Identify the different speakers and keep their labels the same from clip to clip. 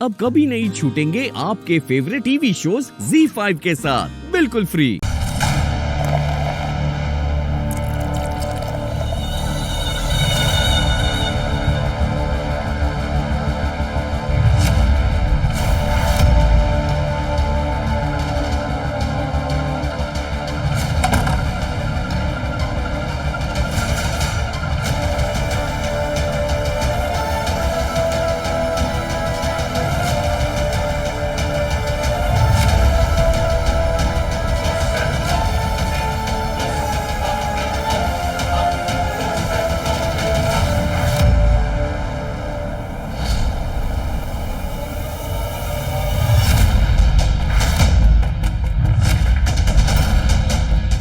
Speaker 1: अब कभी नहीं छूटेंगे आपके फेवरेट टीवी शोज ZEE5 के साथ बिल्कुल फ्री।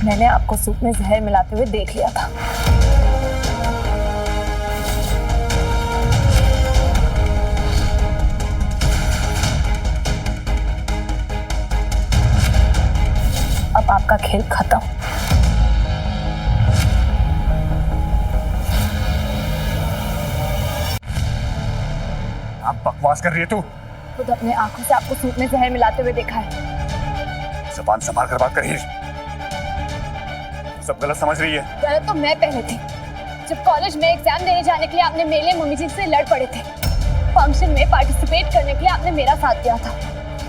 Speaker 2: मैंने आपको सूप में जहर मिलाते हुए देख लिया था। अब आपका खेल खत्म।
Speaker 3: आप बकवास कर रही है तू।
Speaker 2: खुद अपने आंखों से आपको सूप में जहर मिलाते हुए देखा है।
Speaker 3: जबान संभाल कर बात करिए। सब गलत समझ रही है।
Speaker 2: गलत तो मैं पहले थी। जब कॉलेज में एग्जाम देने जाने के लिए आपने मेरे लिए मम्मी जी से लड़ पड़े थे, फंक्शन में पार्टिसिपेट करने के लिए आपने मेरा साथ दिया था।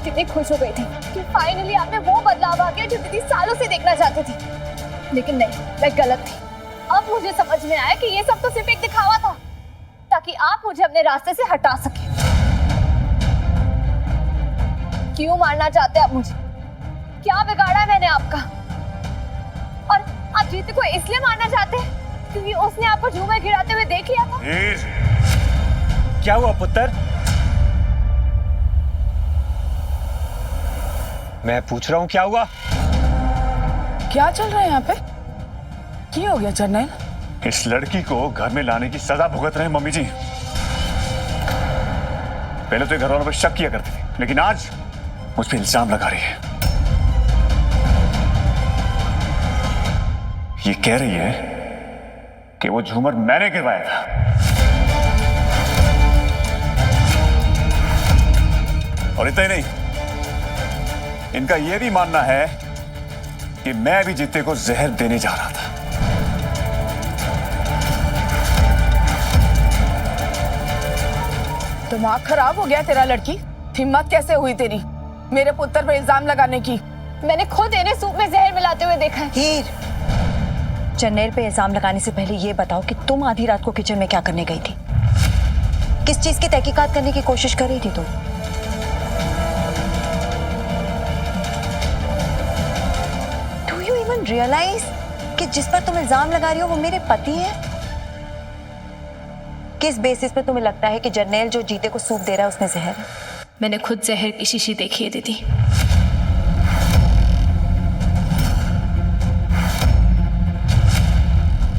Speaker 2: कितनी खुश हो गई थी कि फाइनली आपने वो बदलाव आ गया जो दीदी सालों से देखना चाहती थी। लेकिन नहीं, मैं गलत थी। अब मुझे समझ में आया कि ये सब तो सिर्फ एक दिखावा था ताकि आप मुझे अपने रास्ते से हटा सके। क्यों मारना चाहते आप मुझे? क्या बिगाड़ा है मैंने आपका? और आप जीते को इसलिए मारना चाहते हैं क्योंकि उसने आपको झूमर गिराते हुए देख लिया था।
Speaker 3: क्या हुआ पुत्र? मैं पूछ रहा हूँ क्या हुआ?
Speaker 4: क्या चल रहा है यहाँ पे? क्या हो गया जर्नल?
Speaker 3: इस लड़की को घर में लाने की सजा भुगत रहे हैं मम्मी जी। पहले तो घर वालों पर शक किया करती थी, लेकिन आज मुझ पे इल्जाम लगा रही है। ये कह रही है कि वो झूमर मैंने गिरवाया था। और इतना ही नहीं, इनका यह भी मानना है कि मैं भी जीते को जहर देने जा रहा था।
Speaker 4: दिमाग खराब हो गया तेरा लड़की? हिम्मत कैसे हुई तेरी मेरे पुत्र पर इल्जाम लगाने की?
Speaker 2: मैंने खुद इन्हें सूप में जहर मिलाते हुए देखा है।
Speaker 5: हीर, जर्नैल पे इल्जाम लगाने से पहले ये बताओ कि तुम आधी रात को किचन में क्या करने गई थी? किस चीज की तहकीकात करने की कोशिश कर रही थी तुम? डू यू इवन रियलाइज कि जिस पर तुम इल्जाम लगा रही हो वो मेरे पति है? किस बेसिस पे तुम्हें लगता है कि जर्नैल जो जीते को सूप दे रहा है उसमें जहर है?
Speaker 2: मैंने खुद जहर की शीशी देखी है दीदी।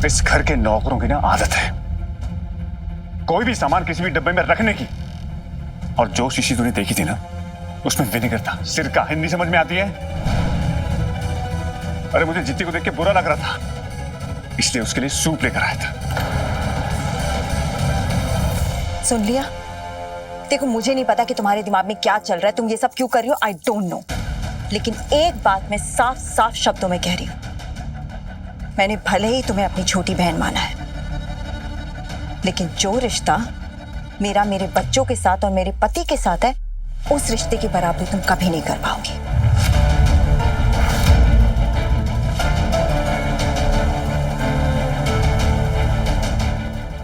Speaker 3: इस घर के नौकरों की ना आदत है कोई भी सामान किसी भी डब्बे में रखने की। और जो शीशी तूने देखी थी ना, उसमें विनेगर था, सिरका। हिंदी समझ में आती है? अरे मुझे जीती को देख के बुरा लग रहा था, इसलिए उसके लिए सूप लेकर आया था।
Speaker 5: सुन लिया? देखो, मुझे नहीं पता कि तुम्हारे दिमाग में क्या चल रहा है, तुम ये सब क्यों कर रही हो, आई डोंट नो। लेकिन एक बात मैं साफ साफ शब्दों में कह रही हूं, मैंने भले ही तुम्हें अपनी छोटी बहन माना है, लेकिन जो रिश्ता मेरा मेरे बच्चों के साथ और मेरे पति के साथ है, उस रिश्ते की बराबरी तुम कभी नहीं कर पाओगी।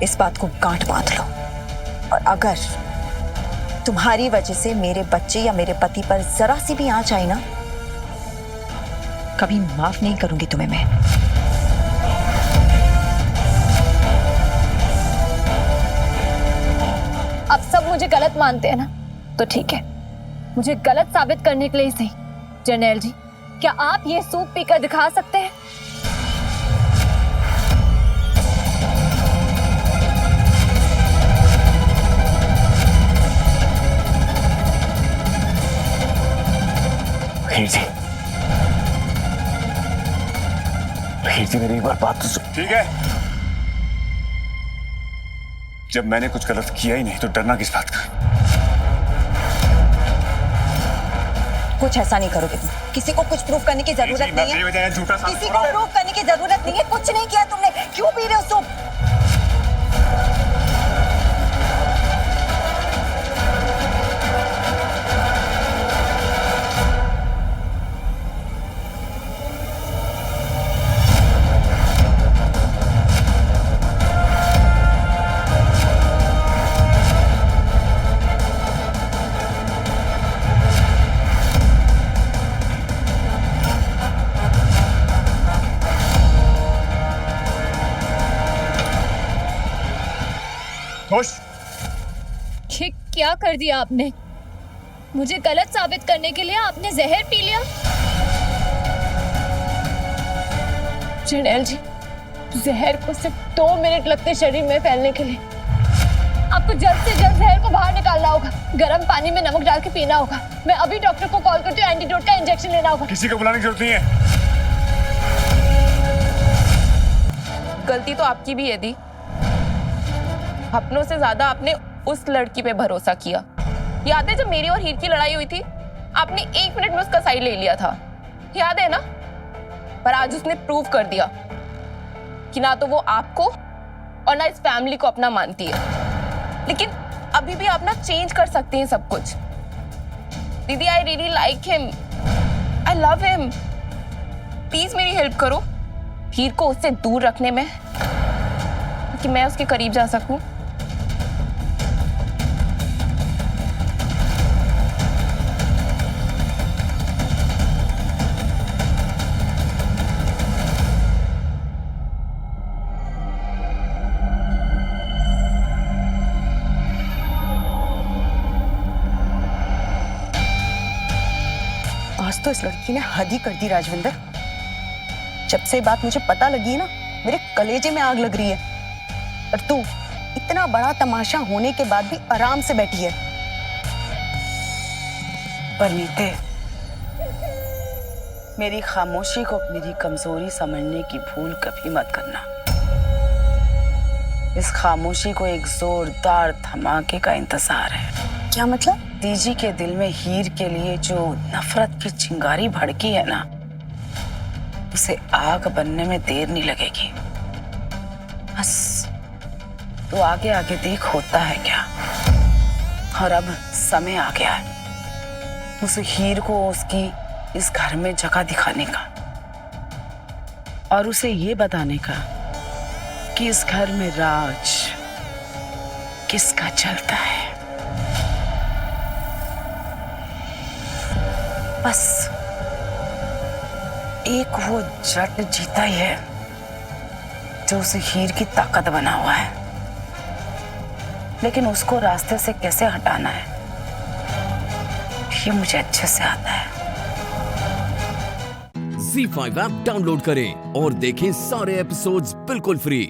Speaker 5: इस बात को गांठ बांध लो। और अगर तुम्हारी वजह से मेरे बच्चे या मेरे पति पर जरा सी भी आंच आई ना, कभी माफ नहीं करूंगी तुम्हें मैं।
Speaker 2: आप सब मुझे गलत मानते हैं ना, तो ठीक है, मुझे गलत साबित करने के लिए ही सही। जर्नैल जी, क्या आप ये सूप पीकर दिखा सकते हैं?
Speaker 3: हीर जी, हीर जी, मेरी एक बार बात तो सुन। ठीक है, जब मैंने कुछ गलत किया ही नहीं तो डरना किस बात का?
Speaker 5: कुछ ऐसा नहीं करोगे तुम। किसी को कुछ प्रूफ करने की जरूरत नहीं है।
Speaker 3: झूठा
Speaker 5: किसी को प्रूफ करने की जरूरत नहीं है। कुछ नहीं किया तुमने। क्यों पी रहे हो सूप?
Speaker 3: खुश?
Speaker 2: ये क्या कर दिया आपने? मुझे गलत साबित करने के लिए आपने जहर पी लिया। जर्नैल जी, जहर को सिर्फ 2 मिनट लगते शरीर में फैलने के लिए। आपको जल्द से जल्द जहर को बाहर निकालना होगा। गर्म पानी में नमक डाल के पीना होगा। मैं अभी डॉक्टर को कॉल करती हूँ, एंटीडोट का इंजेक्शन लेना होगा।
Speaker 3: किसी को बुलाने की जरूरत नहीं है।
Speaker 4: गलती तो आपकी भी है दी। अपनों से ज्यादा आपने उस लड़की पे भरोसा किया। याद है जब मेरी और हीर की लड़ाई हुई थी, आपने 1 मिनट में उसका साइड ले लिया था, याद है ना? पर आज उसने प्रूव कर दिया कि ना तो वो आपको और ना इस फैमिली को अपना मानती है। लेकिन अभी भी आप ना चेंज कर सकते हैं सब कुछ। दीदी, I really like him, I love him. Please मेरी हेल्प करो हीर को उससे दूर रखने में, कि मैं उसके करीब जा सकूं।
Speaker 6: आज तो इस लड़की ने हद ही कर दी राजविंदर। जब से बात मुझे पता लगी है ना, मेरे कलेजे में आग लग रही है। और तू इतना बड़ा तमाशा होने के बाद भी आराम से बैठी है। पर नीते, मेरी खामोशी को मेरी कमजोरी समझने की भूल कभी मत करना। इस खामोशी को एक जोरदार धमाके का इंतजार है।
Speaker 5: क्या मतलब?
Speaker 6: दीजी के दिल में हीर के लिए जो नफरत की चिंगारी भड़की है ना, उसे आग बनने में देर नहीं लगेगी। बस तो आगे आगे देख होता है क्या। और अब समय आ गया है उस हीर को उसकी इस घर में जगह दिखाने का, और उसे ये बताने का कि इस घर में राज किसका चलता है। बस एक वो जट जीता ही है जो उसे हीर की ताकत बना हुआ है, लेकिन उसको रास्ते से कैसे हटाना है ये मुझे अच्छे से आता है।
Speaker 1: ZEE5 ऐप डाउनलोड करें और देखें सारे एपिसोड्स बिल्कुल फ्री।